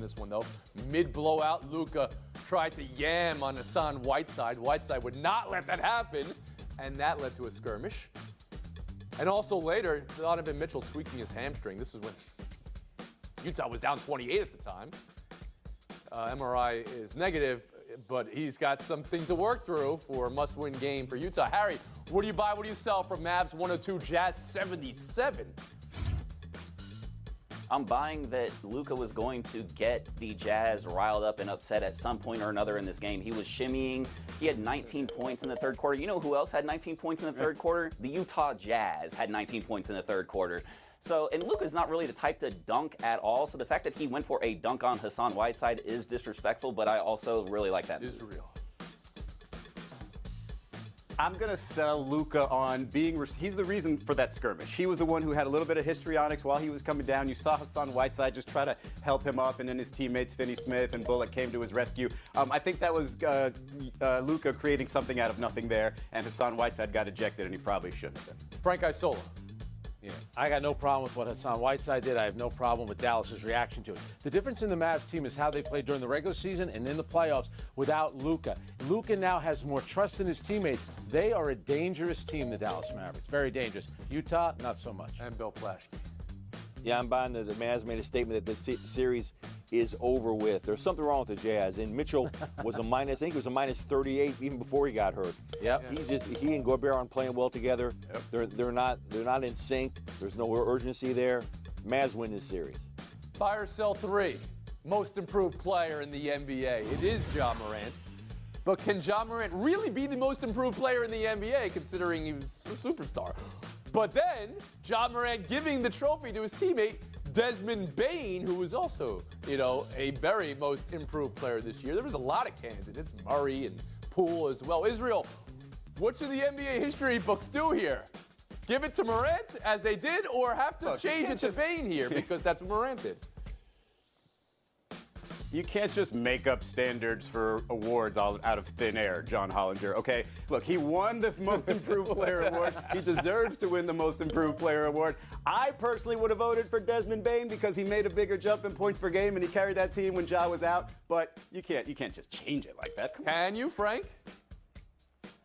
in this one, though. Mid-blowout, Luka tried to yam on Hassan Whiteside. Whiteside would not let that happen, and that led to a skirmish. And also later, Donovan Mitchell tweaking his hamstring. This is when Utah was down 28 at the time. MRI is negative, but he's got something to work through for a must-win game for Utah. Harry, what do you buy, what do you sell from Mavs 102, Jazz 77? I'm buying that Luka was going to get the Jazz riled up and upset at some point or another in this game. He was shimmying. He had 19 points in the third quarter. You know who else had 19 points in the third quarter? The Utah Jazz had 19 points in the third quarter. So, and Luka's not really the type to dunk at all. So the fact that he went for a dunk on Hassan Whiteside is disrespectful, but I also really like that move. Israel. I'm going to sell Luka on being, he's the reason for that skirmish. He was the one who had a little bit of histrionics while he was coming down. You saw Hassan Whiteside just try to help him up, and then his teammates Finney-Smith and Bullock came to his rescue. I think that was Luka creating something out of nothing there, and Hassan Whiteside got ejected, and he probably shouldn't have been. Frank Isola. Yeah, I got no problem with what Hassan Whiteside did. I have no problem with Dallas's reaction to it. The difference in the Mavs team is how they played during the regular season and in the playoffs without Luka. Luka now has more trust in his teammates. They are a dangerous team, the Dallas Mavericks. Very dangerous. Utah, not so much. And Bill Plaschke. Yeah, I'm buying the Mavs made a statement that the series is over with. There's something wrong with the Jazz, and Mitchell was a minus. I think it was a minus 38 even before he got hurt. Yep. He and Gobert aren't playing well together. Yep. They're not in sync. There's no urgency there. Mavs win this series. Buy or sell 3. Most improved player in the NBA. It is Ja Morant. But can Ja Morant really be the most improved player in the NBA, considering he was a superstar? But then, Ja Morant giving the trophy to his teammate, Desmond Bane, who was also, a very most improved player this year. There was a lot of candidates, Murray and Poole as well. Israel, what should the NBA history books do here? Give it to Morant, as they did, or have to change it to Bane here, because that's what Morant did? You can't just make up standards for awards all out of thin air, John Hollinger. Okay, look, he won the Most Improved Player Award. He deserves to win the Most Improved Player Award. I personally would have voted for Desmond Bane because he made a bigger jump in points per game and he carried that team when Ja was out. But you can't just change it like that. Can you, Frank?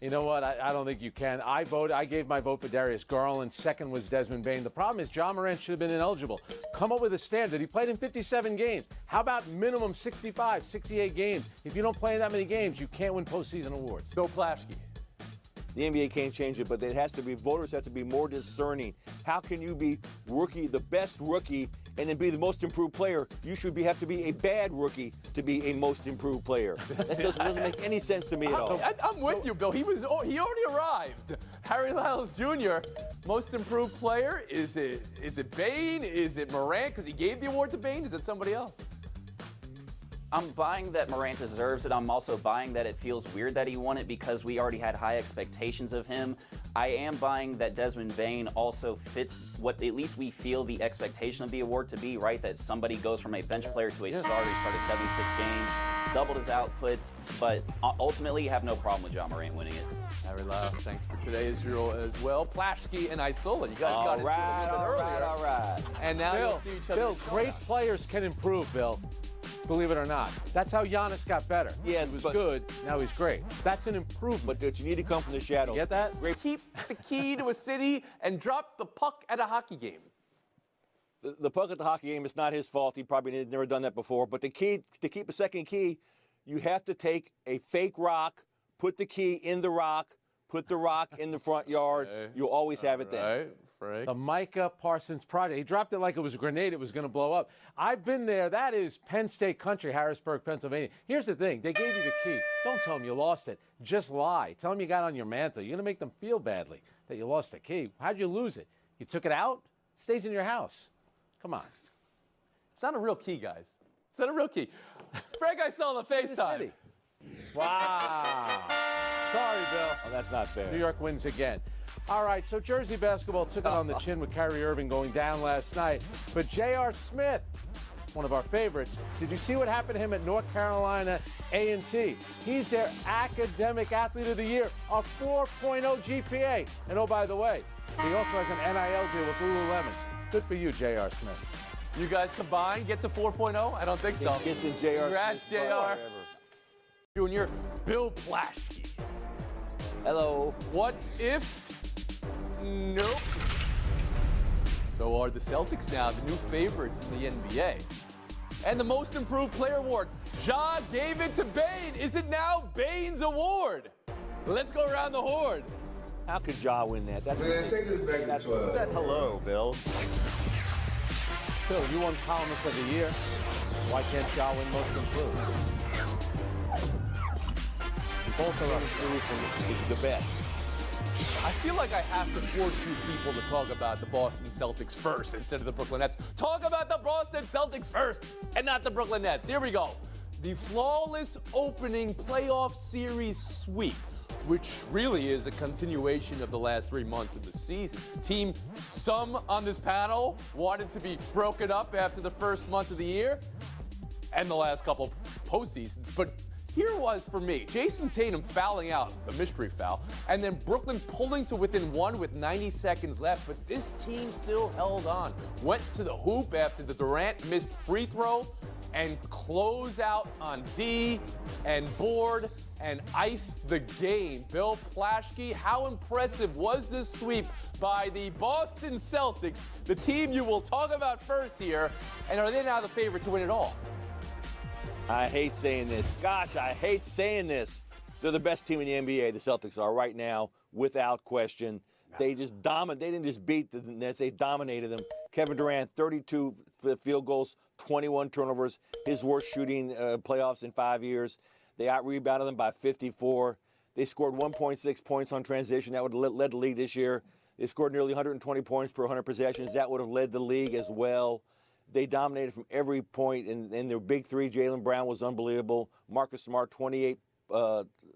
You know what? I don't think you can. I gave my vote for Darius Garland. Second was Desmond Bane. The problem is Ja Morant should have been ineligible. Come up with a standard. He played in 57 games. How about minimum 65, 68 games? If you don't play in that many games, you can't win postseason awards. Bill Plaschke. The NBA can't change it, but it has to be, voters have to be more discerning. How can you be the best rookie, and then be the most improved player? You should have to be a bad rookie to be a most improved player. That doesn't make any sense to me at all. I'm with you, Bill. He already arrived. Harry Lyles Jr., most improved player. Is it Bane? Is it Morant? Because he gave the award to Bane. Is it somebody else? I'm buying that Morant deserves it. I'm also buying that it feels weird that he won it because we already had high expectations of him. I am buying that Desmond Bane also fits what at least we feel the expectation of the award to be, right? That somebody goes from a bench player to a starter. He started 76 games, doubled his output, but ultimately you have no problem with Ja Morant winning it. Harry Lyles, thanks for today, Israel, as well. Plaschke and Isola, you guys got into it a little bit earlier. All right. And now you'll see each other. Bill, great players can improve, Bill. Believe it or not. That's how Giannis got better. Yes, he was good, now he's great. That's an improvement. But you need to come from the shadows. You get that? Keep the key to a city and drop the puck at a hockey game. The puck at the hockey game is not his fault. He probably had never done that before. But the key, to keep a second key, you have to take a fake rock, put the key in the rock, put the rock in the front yard. Okay. You'll always have it there. Right. Frank. The Micah Parsons project. He dropped it like it was a grenade. It was going to blow up. I've been there. That is Penn State country, Harrisburg, Pennsylvania. Here's the thing. They gave you the key. Don't tell them you lost it. Just lie. Tell them you got it on your mantle. You're going to make them feel badly that you lost the key. How'd you lose it? You took it out? It stays in your house. Come on. It's not a real key, guys. It's not a real key. Frank, I saw the FaceTime. Wow. Sorry, Bill. Oh, that's not fair. New York wins again. All right, so Jersey basketball took it on the chin with Kyrie Irving going down last night. But J.R. Smith, one of our favorites, did you see what happened to him at North Carolina A&T? He's their academic athlete of the year, a 4.0 GPA. And oh, by the way, he also has an NIL deal with Lululemon. Good for you, J.R. Smith. You guys combined get to 4.0? I don't think so. Kissing J.R. Congrats, Smith, JR. Junior, Bill Plaschke. Hello. What if? Nope. So are the Celtics now the new favorites in the NBA. And the most improved player award, Ja gave it to Bane. Is it now Bane's award? Let's go around the horn. How could Ja win that? That's Man, take this back to 12. That hello, Bill. Phil, you won columnist of the year. Why can't Ja win most improved? both are from the best. I feel like I have to force you people to talk about the Boston Celtics first instead of the Brooklyn Nets. Talk about the Boston Celtics first and not the Brooklyn Nets. Here we go. The flawless opening playoff series sweep, which really is a continuation of the last 3 months of the season. Some on this panel wanted to be broken up after the first month of the year and the last couple postseasons. But here was, for me, Jason Tatum fouling out, the mystery foul, and then Brooklyn pulling to within one with 90 seconds left. But this team still held on, went to the hoop after the Durant missed free throw, and close out on D and board and iced the game. Bill Plaschke, how impressive was this sweep by the Boston Celtics, the team you will talk about first here, and are they now the favorite to win it all? I hate saying this. Gosh, I hate saying this. They're the best team in the NBA, the Celtics are right now, without question. They just dominated. They didn't just beat the Nets, they dominated them. Kevin Durant, 32 field goals, 21 turnovers, his worst shooting playoffs in 5 years. They out-rebounded them by 54. They scored 1.6 points on transition. That would have led the league this year. They scored nearly 120 points per 100 possessions. That would have led the league as well. They dominated from every point, and their big three, Jaylen Brown, was unbelievable. Marcus Smart, 28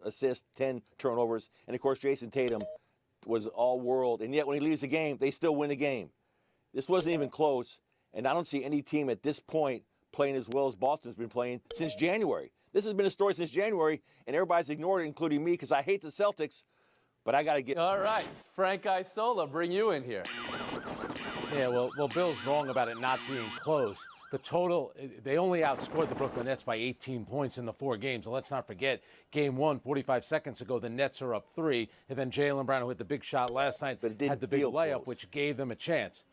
assists, 10 turnovers. And, of course, Jason Tatum was all-world. And yet, when he leaves the game, they still win the game. This wasn't even close, and I don't see any team at this point playing as well as Boston's been playing since January. This has been a story since January, and everybody's ignored it, including me, because I hate the Celtics, but I got to get... All right, Frank Isola, bring you in here. Yeah, well, Bill's wrong about it not being close. The total, they only outscored the Brooklyn Nets by 18 points in the 4 games. And let's not forget, game 1, 45 seconds ago, the Nets are up 3. And then Jaylen Brown, who hit the big shot last night, had the big layup, close, which gave them a chance.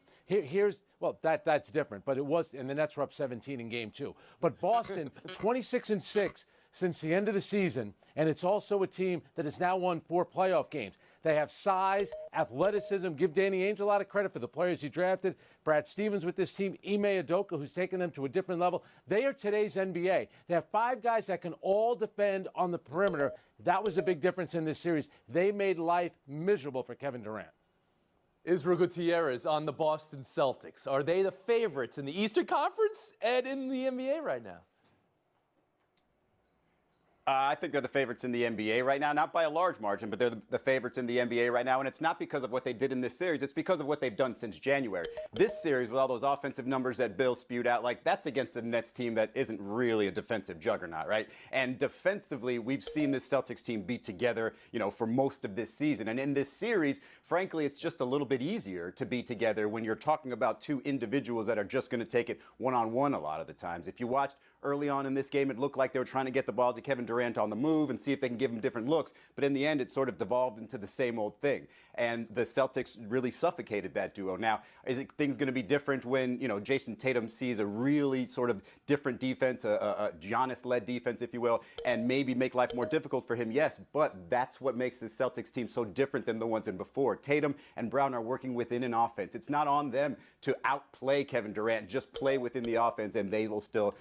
That's different. But it was, and the Nets were up 17 in game 2. But Boston, 26-6 since the end of the season. And it's also a team that has now won 4 playoff games. They have size, athleticism. Give Danny Ainge a lot of credit for the players he drafted. Brad Stevens with this team. Ime Udoka, who's taken them to a different level. They are today's NBA. They have 5 guys that can all defend on the perimeter. That was a big difference in this series. They made life miserable for Kevin Durant. Israel Gutierrez on the Boston Celtics. Are they the favorites in the Eastern Conference and in the NBA right now? I think they're the favorites in the NBA right now, not by a large margin, but they're the favorites in the NBA right now. And it's not because of what they did in this series. It's because of what they've done since January. This series, with all those offensive numbers that Bill spewed out, like that's against the Nets team that isn't really a defensive juggernaut, right? And defensively, we've seen this Celtics team beat together, for most of this season. And in this series, frankly, it's just a little bit easier to be together when you're talking about 2 individuals that are just going to take it one-on-one a lot of the times. If you watched early on in this game, it looked like they were trying to get the ball to Kevin Durant on the move and see if they can give him different looks. But in the end, it sort of devolved into the same old thing. And the Celtics really suffocated that duo. Now, is things going to be different when, Jason Tatum sees a really sort of different defense, a Giannis-led defense, if you will, and maybe make life more difficult for him? Yes, but that's what makes the Celtics team so different than the ones in before. Tatum and Brown are working within an offense. It's not on them to outplay Kevin Durant. Just play within the offense, and they will still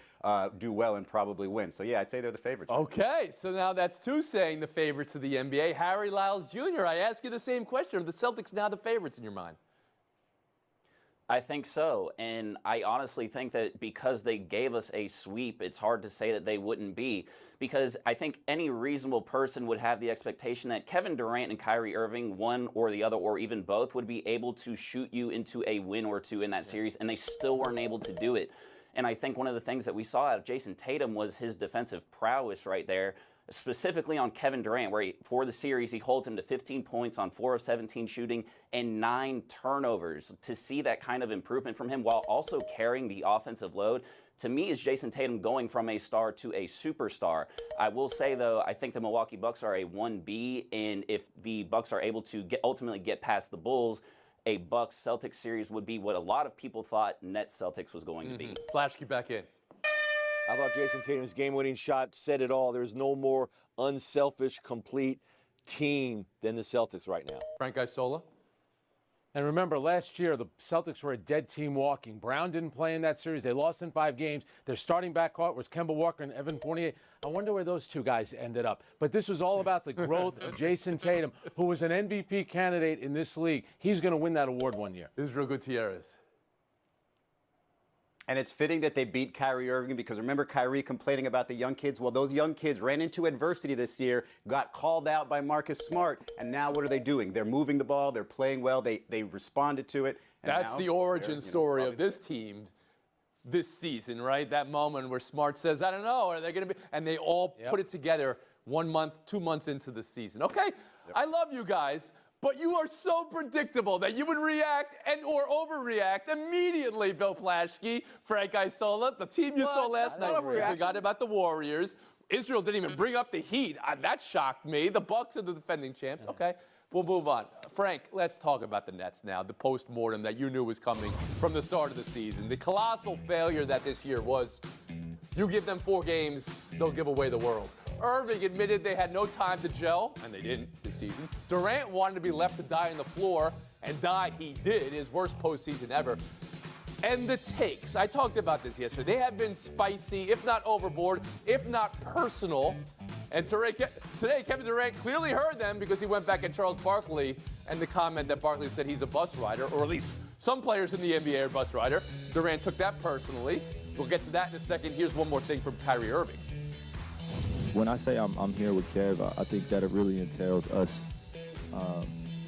do well and probably win. So, yeah, I'd say they're the favorites. Okay, so now that's 2 saying the favorites of the NBA. Harry Lyles Jr., I ask you the same question. Are the Celtics now the favorites in your mind? I think so, and I honestly think that because they gave us a sweep, it's hard to say that they wouldn't be, because I think any reasonable person would have the expectation that Kevin Durant and Kyrie Irving, one or the other, or even both, would be able to shoot you into a win or 2 in that series, and they still weren't able to do it. And I think one of the things that we saw out of Jason Tatum was his defensive prowess right there. specifically on Kevin Durant, where for the series, he holds him to 15 points on 4 of 17 shooting and 9 turnovers. To see that kind of improvement from him while also carrying the offensive load, to me, is Jason Tatum going from a star to a superstar. I will say, though, I think the Milwaukee Bucks are a 1B, and if the Bucks are able to ultimately get past the Bulls, a Bucks-Celtics series would be what a lot of people thought Nets-Celtics was going to be. Flashkey back in. I thought Jason Tatum's game-winning shot said it all. There's no more unselfish, complete team than the Celtics right now. Frank Isola. And remember, last year, the Celtics were a dead team walking. Brown didn't play in that series. They lost in 5 games. Their starting backcourt was Kemba Walker and Evan Fournier. I wonder where those two guys ended up. But this was all about the growth of Jason Tatum, who was an MVP candidate in this league. He's going to win that award one year. Israel Gutierrez. And it's fitting that they beat Kyrie Irving because remember Kyrie complaining about the young kids? Well, those young kids ran into adversity this year, got called out by Marcus Smart, and now what are they doing? They're moving the ball, they're playing well, they responded to it. And That's now the origin story of this team this season, right? That moment where Smart says, I don't know, are they going to be? And they all put it together 1 month, 2 months into the season. Okay, I love you guys. But you are so predictable that you would react or overreact immediately, Bill Plaschke, Frank Isola, the team you saw last night. We forgot about the Warriors. Israel didn't even bring up the Heat. That shocked me. The Bucks are the defending champs. Okay, we'll move on. Frank, let's talk about the Nets now, the post-mortem that you knew was coming from the start of the season. The colossal failure that this year was. You give them 4 games, they'll give away the world. Irving admitted they had no time to gel, and they didn't this season. Durant wanted to be left to die on the floor, and die he did, his worst postseason ever. And the takes, I talked about this yesterday, they have been spicy, if not overboard, if not personal. And today, Kevin Durant clearly heard them because he went back at Charles Barkley and the comment that Barkley said he's a bus rider, or at least some players in the NBA are bus rider. Durant took that personally. We'll get to that in a second. Here's one more thing from Kyrie Irving. When I say I'm here with Kev, I think that it really entails us,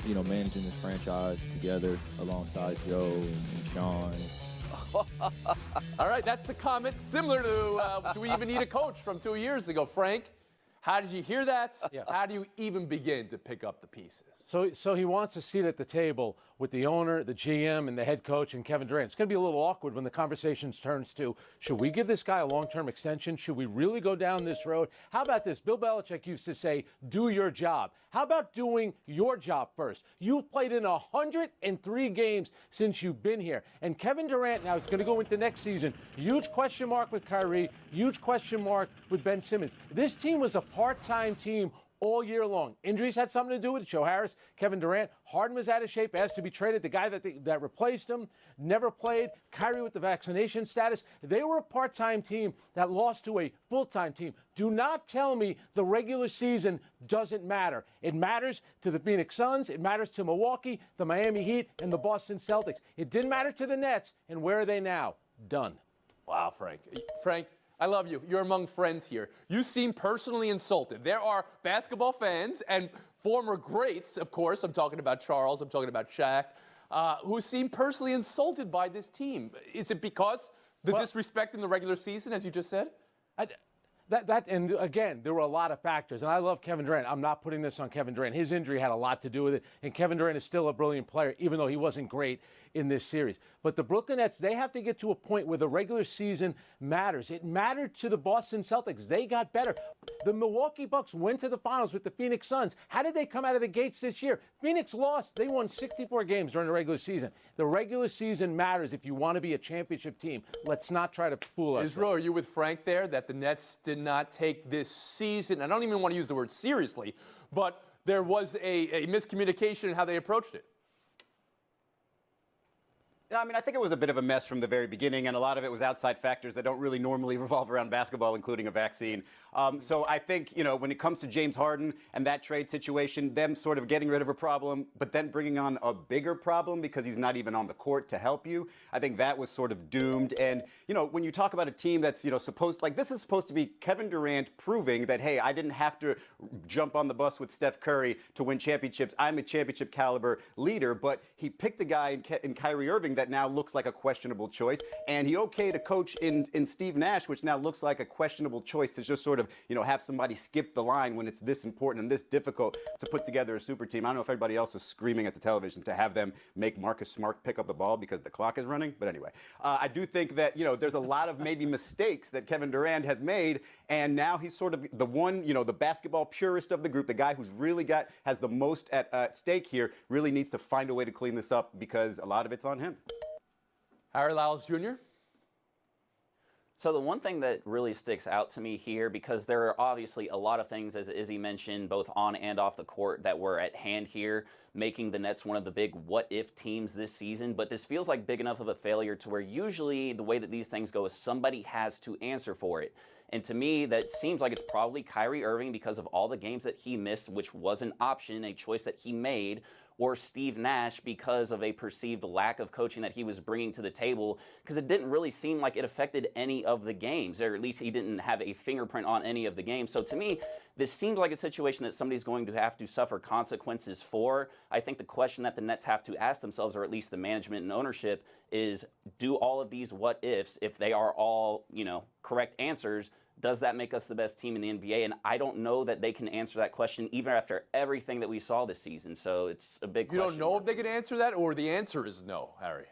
managing this franchise together alongside Joe and Sean. All right, that's a comment similar to, do we even need a coach from 2 years ago? Frank, how did you hear that? Yeah. How do you even begin to pick up the pieces? So he wants a seat at the table with the owner, the GM, and the head coach, and Kevin Durant. It's going to be a little awkward when the conversation turns to, should we give this guy a long-term extension? Should we really go down this road? How about this? Bill Belichick used to say, do your job. How about doing your job first? You've played in 103 games since you've been here. And Kevin Durant now is going to go into next season. Huge question mark with Kyrie, huge question mark with Ben Simmons. This team was a part-time team all year long. Injuries had something to do with it. Joe Harris, Kevin Durant. Harden was out of shape, asked to be traded. The guy that replaced him never played. Kyrie with the vaccination status. They were a part-time team that lost to a full-time team. Do not tell me the regular season doesn't matter. It matters to the Phoenix Suns. It matters to Milwaukee, the Miami Heat, and the Boston Celtics. It didn't matter to the Nets. And where are they now? Done. Wow, Frank, I love you. You're among friends here. You seem personally insulted. There are basketball fans and former greats, of course. I'm talking about Charles. I'm talking about Shaq, who seem personally insulted by this team. Is it because the disrespect in the regular season, as you just said? And again, there were a lot of factors. And I love Kevin Durant. I'm not putting this on Kevin Durant. His injury had a lot to do with it. And Kevin Durant is still a brilliant player, even though he wasn't great in this series. But the Brooklyn Nets, they have to get to a point where the regular season matters. It mattered to the Boston Celtics. They got better. The Milwaukee Bucks went to the finals with the Phoenix Suns. How did they come out of the gates this year? Phoenix lost. They won 64 games during the regular season. The regular season matters if you want to be a championship team. Let's not try to fool us. Israel, are you with Frank there that the Nets did not take this season, I don't even want to use the word seriously, but there was a miscommunication in how they approached it? I mean, I think it was a bit of a mess from the very beginning, and a lot of it was outside factors that don't really normally revolve around basketball, including a vaccine. So I think, when it comes to James Harden and that trade situation, them sort of getting rid of a problem, but then bringing on a bigger problem because he's not even on the court to help you, I think that was sort of doomed. And, when you talk about a team that's, this is supposed to be Kevin Durant proving that, hey, I didn't have to jump on the bus with Steph Curry to win championships. I'm a championship caliber leader, but he picked a guy in Kyrie Irving that now looks like a questionable choice. And he okayed a coach in Steve Nash, which now looks like a questionable choice to just sort of, have somebody skip the line when it's this important and this difficult to put together a super team. I don't know if everybody else was screaming at the television to have them make Marcus Smart pick up the ball because the clock is running. But anyway, I do think that, there's a lot of maybe mistakes that Kevin Durant has made. And now he's sort of the one, the basketball purist of the group, the guy who's really has the most at stake here, really needs to find a way to clean this up because a lot of it's on him. Harry Lyles Jr.? So the one thing that really sticks out to me here, because there are obviously a lot of things, as Izzy mentioned, both on and off the court that were at hand here, making the Nets one of the big what-if teams this season. But this feels like big enough of a failure to where usually the way that these things go is somebody has to answer for it. And to me, that seems like it's probably Kyrie Irving because of all the games that he missed, which was an option, a choice that he made, or Steve Nash because of a perceived lack of coaching that he was bringing to the table, because it didn't really seem like it affected any of the games, or at least he didn't have a fingerprint on any of the games. So to me, this seems like a situation that somebody's going to have to suffer consequences for. I think the question that the Nets have to ask themselves, or at least the management and ownership, is do all of these what ifs, if they are all, correct answers, does that make us the best team in the NBA? And I don't know that they can answer that question even after everything that we saw this season. So it's a big question. You don't know if they could answer that, or the answer is no, Harry?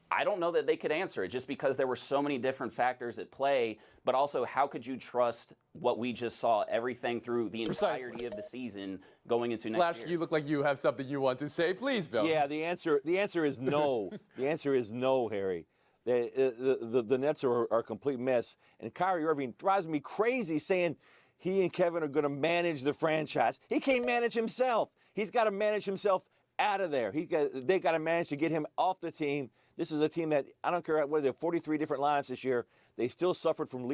I don't know that they could answer it just because there were so many different factors at play, but also how could you trust what we just saw, everything through the entirety of the season going into next year? You look like you have something you want to say. Please, Bill. Yeah, the answer is no. The answer is no, Harry. The Nets are a complete mess. And Kyrie Irving drives me crazy saying he and Kevin are going to manage the franchise. He can't manage himself. He's got to manage himself out of there. They got to manage to get him off the team. This is a team that, I don't care what, they have 43 different lines this year. They still suffered from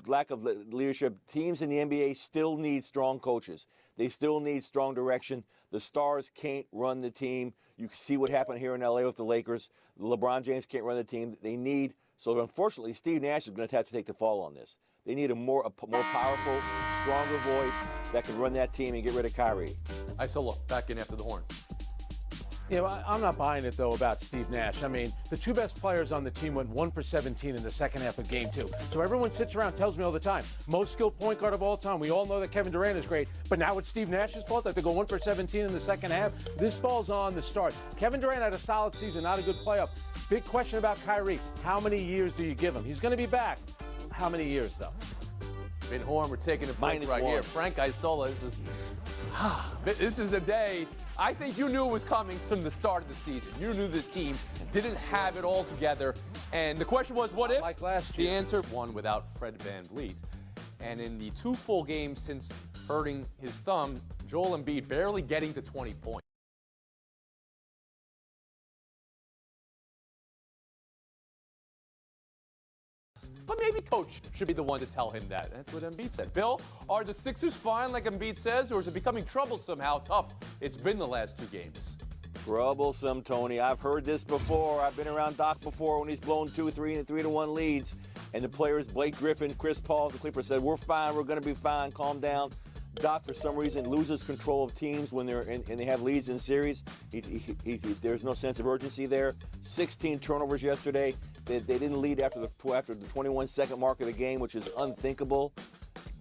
lack of leadership. Teams in the NBA still need strong coaches. They still need strong direction. The stars can't run the team. You can see what happened here in LA with the Lakers. LeBron James can't run the team. So unfortunately, Steve Nash is going to have to take the fall on this. They need a more powerful, stronger voice that can run that team and get rid of Kyrie. Isola, back in after the horn. Yeah, I'm not buying it, though, about Steve Nash. I mean, the two best players on the team went 1 for 17 in the second half of Game 2. So everyone sits around and tells me all the time, most skilled point guard of all time. We all know that Kevin Durant is great, but now it's Steve Nash's fault that they go 1 for 17 in the second half. This falls on the start. Kevin Durant had a solid season, not a good playoff. Big question about Kyrie. How many years do you give him? He's going to be back. How many years, though? Mid-horn, we're taking a break right here. Frank Isola, this is a day I think you knew it was coming from the start of the season. You knew this team didn't have it all together. And the question was, what if? Like last year. The answer, one without Fred VanVleet. And in the 2 full games since hurting his thumb, Joel Embiid barely getting to 20 points. But maybe coach should be the one to tell him that. That's what Embiid said. Bill, are the Sixers fine like Embiid says, or is it becoming troublesome how tough it's been the last 2 games? Troublesome, Tony. I've heard this before. I've been around Doc before when he's blown 2, 3, and 3-1 leads. And the players, Blake Griffin, Chris Paul, the Clippers said, we're fine, we're going to be fine, calm down. Doc, for some reason, loses control of teams when they're and they have leads in series. There's no sense of urgency there. 16 turnovers yesterday. They didn't lead after the 21-second mark of the game, which is unthinkable.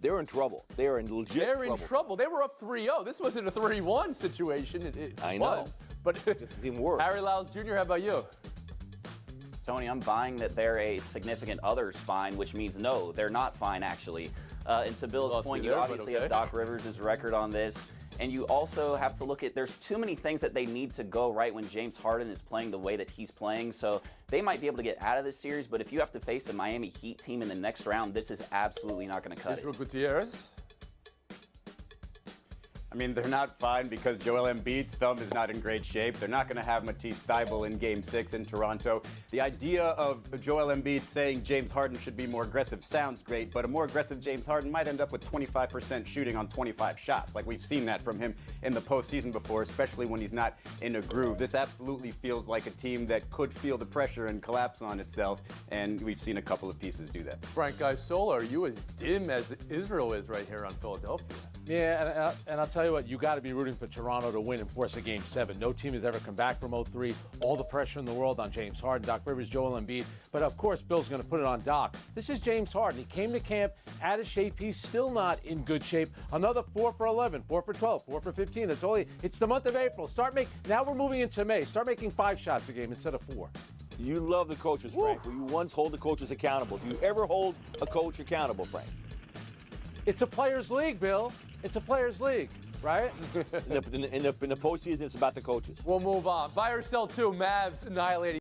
They're in trouble. They are in legit trouble. They're in trouble. They were up 3-0. This wasn't a 3-1 situation. I know. But it's even worse. Harry Lyles Jr., how about you? Tony, I'm buying that they're a significant others fine, which means no, they're not fine, actually. And to Bill's point, you obviously have Doc Rivers' record on this. And you also have to look at, there's too many things that they need to go right when James Harden is playing the way that he's playing. So they might be able to get out of this series, but if you have to face a Miami Heat team in the next round, this is absolutely not going to cut Israel Gutierrez? I mean, they're not fine because Joel Embiid's thumb is not in great shape. They're not going to have Matisse Thybulle in Game 6 in Toronto. The idea of Joel Embiid saying James Harden should be more aggressive sounds great, but a more aggressive James Harden might end up with 25% shooting on 25 shots. Like, we've seen that from him in the postseason before, especially when he's not in a groove. This absolutely feels like a team that could feel the pressure and collapse on itself, and we've seen a couple of pieces do that. Frank Isola, are you as dim as Israel is right here on Philadelphia? Yeah, and I'll tell you what, you got to be rooting for Toronto to win and force a Game 7. No team has ever come back from 0-3. All the pressure in the world on James Harden, Doc Rivers, Joel Embiid. But, of course, Bill's going to put it on Doc. This is James Harden. He came to camp out of shape. He's still not in good shape. Another 4 for 11, 4 for 12, 4 for 15. That's all it's the month of April. Now we're moving into May. Start making 5 shots a game instead of 4. You love the coaches, Frank. Will you once hold the coaches accountable? Do you ever hold a coach accountable, Frank? It's a players' league, Bill. It's a players' league, right? In the postseason, it's about the coaches. We'll move on. Buy or sell 2, Mavs annihilating